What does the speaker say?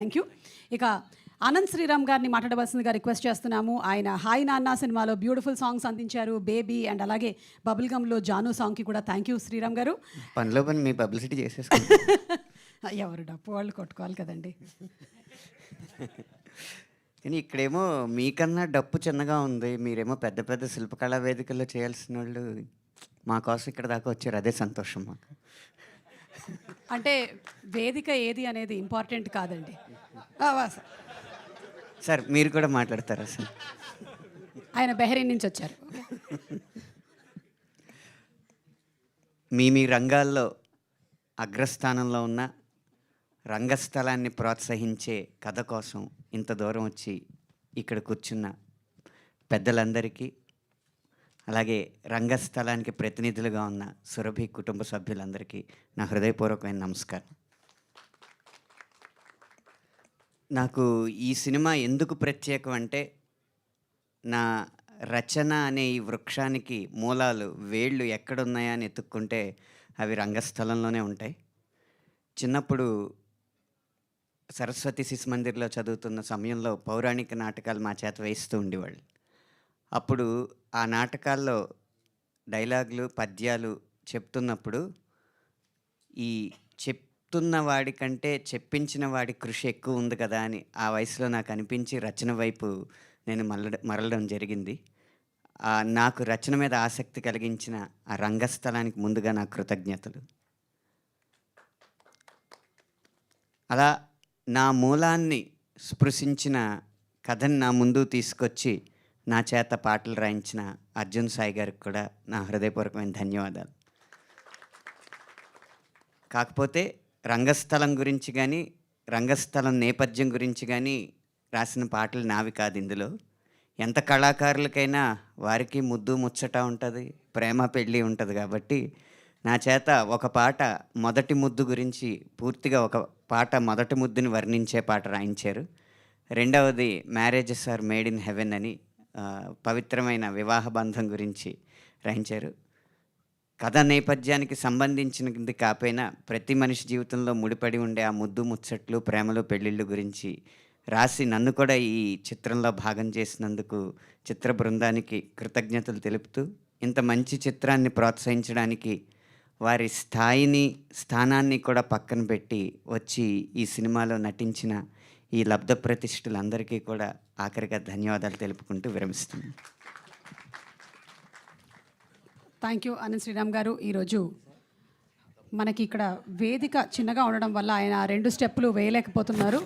Thank you. ఇక ఆనంద్ శ్రీరామ్ గారిని మాట్లాడవలసిందిగా రిక్వెస్ట్ చేస్తున్నాము. ఆయన హాయ్ నాన్న సినిమాలో బ్యూటిఫుల్ సాంగ్స్ అందించారు, బేబీ అండ్ అలాగే బబుల్ గమ్లో జాను సాంగ్కి కూడా థ్యాంక్ యూ శ్రీరామ్ గారు. పనిలో పని మీ పబ్లిసిటీ చేసేసుకోండి. ఎవరు డప్పు వాళ్ళు కొట్టుకోవాలి కదండి. కానీ ఇక్కడేమో మీకన్నా డప్పు చిన్నగా ఉంది, మీరేమో పెద్ద పెద్ద శిల్పకళా వేదికల్లో చేయాల్సిన వాళ్ళు మా కోసం ఇక్కడ దాకా వచ్చారు, అదే సంతోషం మాకు. అంటే వేదిక ఏది అనేది ఇంపార్టెంట్ కాదండి. సార్ మీరు కూడా మాట్లాడతారా సార్? ఆయన బెహరీన్ నుంచి వచ్చారు. మీ రంగాల్లో అగ్రస్థానంలో ఉన్న రంగస్థలాన్ని ప్రోత్సహించే కథ కోసం ఇంత దూరం వచ్చి ఇక్కడ కూర్చున్న పెద్దలందరికీ, అలాగే రంగస్థలానికి ప్రతినిధులుగా ఉన్న సురభి కుటుంబ సభ్యులందరికీ నా హృదయపూర్వకమైన నమస్కారం. నాకు ఈ సినిమా ఎందుకు ప్రత్యేకం అంటే, నా రచన అనే ఈ వృక్షానికి మూలాలు, వేళ్ళు ఎక్కడున్నాయా అని ఎత్తుక్కుంటే అవి రంగస్థలంలోనే ఉంటాయి. చిన్నప్పుడు సరస్వతి శిశు మందిర్లో చదువుతున్న సమయంలో పౌరాణిక నాటకాలు మా చేత వేయిస్తూ ఉండేవాళ్ళు. అప్పుడు ఆ నాటకాల్లో డైలాగులు, పద్యాలు చెప్తున్నప్పుడు ఈ చెప్తున్న వాడి కంటే చెప్పించిన వాడి కృషి ఎక్కువ ఉంది కదా అని ఆ వయసులో నాకు అనిపించి రచన వైపు నేను మరలడం జరిగింది. నాకు రచన మీద ఆసక్తి కలిగించిన ఆ రంగస్థలానికి ముందుగా నా కృతజ్ఞతలు. అలా నా మూలాన్ని స్పృశించిన కథని నా ముందు తీసుకొచ్చి నా చేత పాటలు రాయించిన అర్జున్ సాయి గారికి కూడా నా హృదయపూర్వకమైన ధన్యవాదాలు. కాకపోతే రంగస్థలం గురించి కానీ, రంగస్థలం నేపథ్యం గురించి కానీ రాసిన పాటలు నావి కాదు. ఇందులో ఎంత కళాకారులకైనా వారికి ముద్దు ముచ్చట ఉంటుంది, ప్రేమ పెళ్ళి ఉంటుంది. కాబట్టి నా చేత ఒక పాట మొదటి ముద్దు గురించి పూర్తిగా ఒక పాట మొదటి ముద్దుని వర్ణించే పాట రాయించారు. రెండవది marriages are made in heaven అని పవిత్రమైన వివాహ బంధం గురించి రాయించారు. కథ నేపథ్యానికి సంబంధించినది కాకపోయినా ప్రతి మనిషి జీవితంలో ముడిపడి ఉండే ఆ ముద్దు ముచ్చట్లు, ప్రేమలు, పెళ్ళిళ్ళు గురించి రాసి నన్ను కూడా ఈ చిత్రంలో భాగం చేసినందుకు చిత్ర బృందానికి కృతజ్ఞతలు తెలుపుతూ, ఇంత మంచి చిత్రాన్ని ప్రోత్సహించడానికి వారి స్థానాన్ని కూడా పక్కన పెట్టి వచ్చి ఈ సినిమాలో నటించిన ఈ లబ్ధ ప్రతిష్ఠులందరికీ కూడా ఆఖరిగా ధన్యవాదాలు తెలుపుకుంటూ విరమిస్తున్నాను. థ్యాంక్ యూ ఆనంద్ శ్రీరామ్ గారు. ఈరోజు మనకి ఇక్కడ వేదిక చిన్నగా ఉండడం వల్ల ఆయన 2 స్టెప్పులు వేయలేకపోతున్నారు.